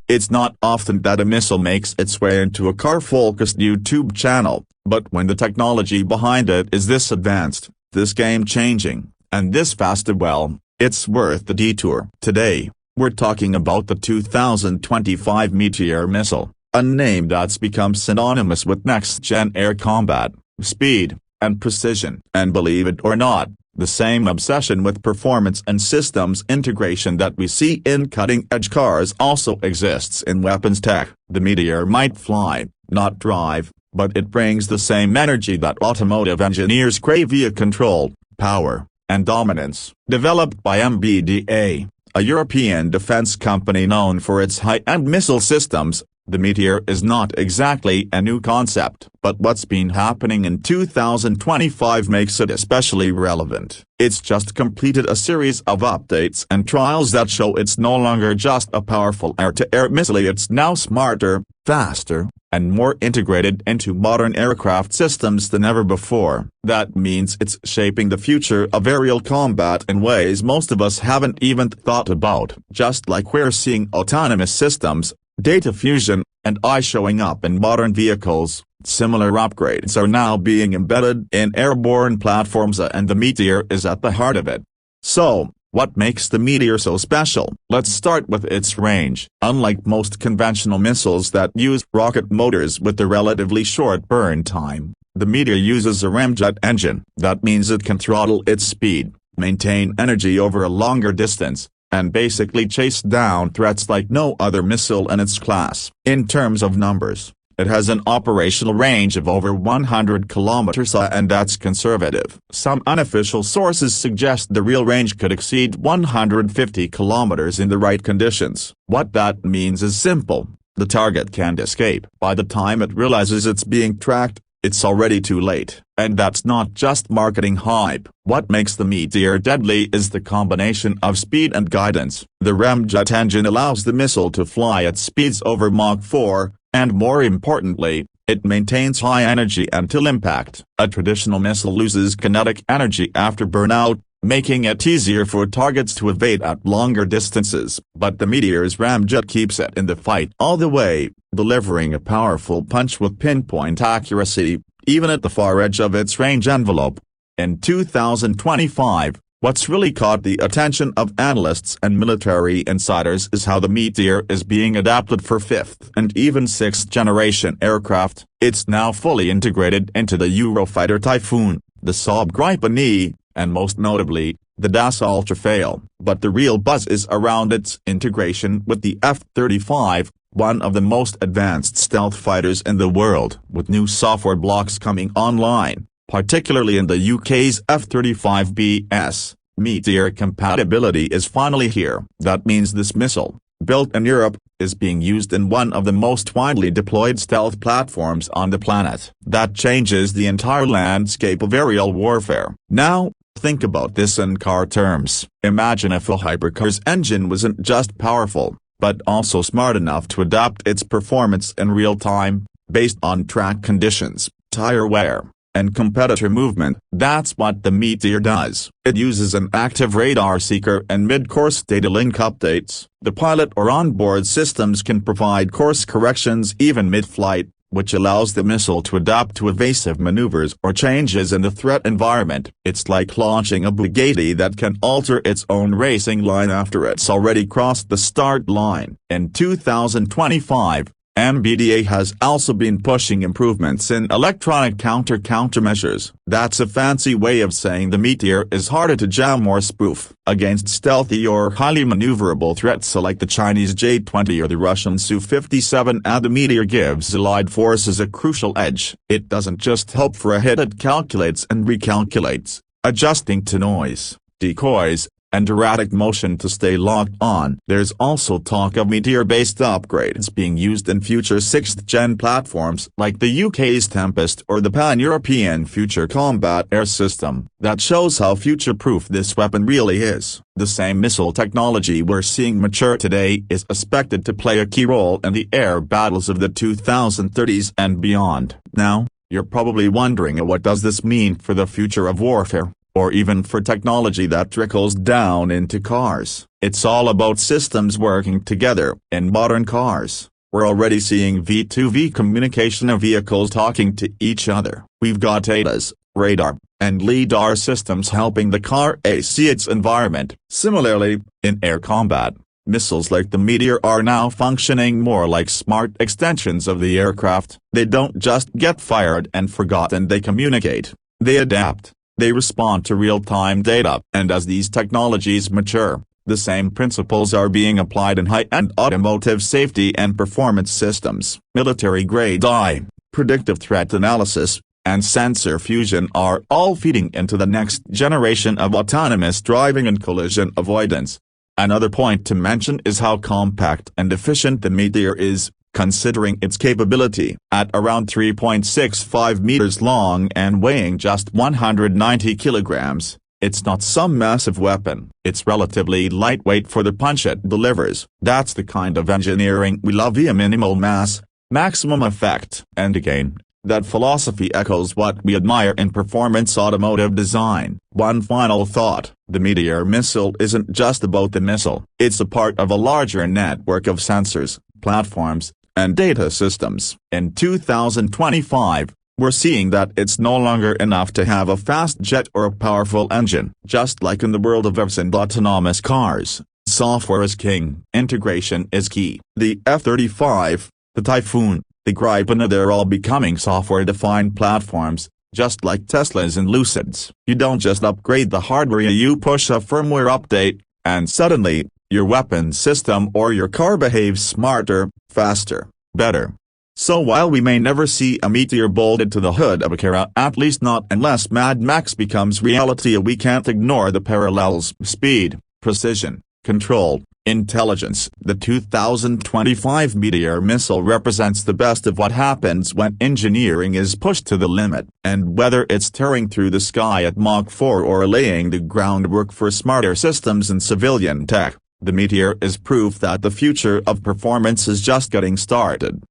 It's not often that a missile makes its way into a car-focused YouTube channel, but when the technology behind it is this advanced, this game-changing, and this fast, well, it's worth the detour. Today, we're talking about the 2025 Meteor missile, a name that's become synonymous with next-gen air combat, speed, and precision. And believe it or not, the same obsession with performance and systems integration that we see in cutting-edge cars also exists in weapons tech. The Meteor might fly, not drive, but it brings the same energy that automotive engineers crave via control, power, and dominance. Developed by MBDA, a European defense company known for its high-end missile systems, the Meteor is not exactly a new concept, but what's been happening in 2025 makes it especially relevant. It's just completed a series of updates and trials that show it's no longer just a powerful air-to-air missile, it's now smarter, faster, and more integrated into modern aircraft systems than ever before. That means it's shaping the future of aerial combat in ways most of us haven't even thought about. Just like we're seeing autonomous systems, data fusion, and AI showing up in modern vehicles, similar upgrades are now being embedded in airborne platforms, and the Meteor is at the heart of it. So, what makes the Meteor so special? Let's start with its range. Unlike most conventional missiles that use rocket motors with a relatively short burn time, the Meteor uses a Ramjet engine. That means it can throttle its speed, maintain energy over a longer distance, and basically chase down threats like no other missile in its class. In terms of numbers, it has an operational range of over 100 kilometers, and that's conservative. Some unofficial sources suggest the real range could exceed 150 kilometers in the right conditions. What that means is simple: the target can't escape. By the time it realizes it's being tracked, it's already too late. And that's not just marketing hype. What makes the Meteor deadly is the combination of speed and guidance. The Ramjet engine allows the missile to fly at speeds over Mach 4, and more importantly, it maintains high energy until impact. A traditional missile loses kinetic energy after burnout, making it easier for targets to evade at longer distances. But the Meteor's Ramjet keeps it in the fight all the way, delivering a powerful punch with pinpoint accuracy, even at the far edge of its range envelope. In 2025, what's really caught the attention of analysts and military insiders is how the Meteor is being adapted for 5th and even 6th generation aircraft. It's now fully integrated into the Eurofighter Typhoon, the Saab Gripens, and most notably, the Dassault Rafale. But the real buzz is around its integration with the F-35, one of the most advanced stealth fighters in the world. With new software blocks coming online, particularly in the UK's F-35BS, Meteor compatibility is finally here. That means this missile, built in Europe, is being used in one of the most widely deployed stealth platforms on the planet. That changes the entire landscape of aerial warfare. Now, think about this in car terms. Imagine if a hypercar's engine wasn't just powerful, but also smart enough to adapt its performance in real time, based on track conditions, tire wear, and competitor movement. That's what the Meteor does. It uses an active radar seeker and mid-course data link updates. The pilot or onboard systems can provide course corrections even mid-flight, which allows the missile to adapt to evasive maneuvers or changes in the threat environment. It's like launching a Bugatti that can alter its own racing line after it's already crossed the start line. In 2025, MBDA has also been pushing improvements in electronic countermeasures. That's a fancy way of saying the Meteor is harder to jam or spoof against stealthy or highly maneuverable threats like the Chinese J-20 or the Russian Su-57, and the Meteor gives Allied forces a crucial edge. It doesn't just hope for a hit, it calculates and recalculates, adjusting to noise, decoys, and erratic motion to stay locked on. There's also talk of Meteor-based upgrades being used in future 6th-gen platforms like the UK's Tempest or the Pan-European Future Combat Air System. That shows how future-proof this weapon really is. The same missile technology we're seeing mature today is expected to play a key role in the air battles of the 2030s and beyond. Now, you're probably wondering, what does this mean for the future of warfare? or even for technology that trickles down into cars. It's all about systems working together. In modern cars, we're already seeing V2V communication of vehicles talking to each other. We've got ADAS, radar, and LiDAR systems helping the car see its environment. Similarly, in air combat, missiles like the Meteor are now functioning more like smart extensions of the aircraft. They don't just get fired and forgotten, they communicate, they adapt, they respond to real-time data. And as these technologies mature, the same principles are being applied in high-end automotive safety and performance systems. Military-grade AI, predictive threat analysis, and sensor fusion are all feeding into the next generation of autonomous driving and collision avoidance. Another point to mention is how compact and efficient the Meteor is, considering its capability. At around 3.65 meters long and weighing just 190 kilograms, it's not some massive weapon. It's relatively lightweight for the punch it delivers. That's the kind of engineering we love: via minimal mass, maximum effect. And again, that philosophy echoes what we admire in performance automotive design. One final thought: the Meteor missile isn't just about the missile. It's a part of a larger network of sensors, platforms, and data systems. In 2025, we're seeing that it's no longer enough to have a fast jet or a powerful engine. Just like in the world of EVs and autonomous cars, software is king. Integration is key. The F-35, the Typhoon, the Gripens, they're all becoming software-defined platforms, just like Teslas and Lucids. You don't just upgrade the hardware, you push a firmware update, and suddenly, your weapon system or your car behaves smarter, faster, better. So while we may never see a Meteor bolted to the hood of a car, at least not unless Mad Max becomes reality, we can't ignore the parallels: speed, precision, control, intelligence. The 2025 Meteor missile represents the best of what happens when engineering is pushed to the limit. And whether it's tearing through the sky at Mach 4 or laying the groundwork for smarter systems in civilian tech, the Meteor is proof that the future of performance is just getting started.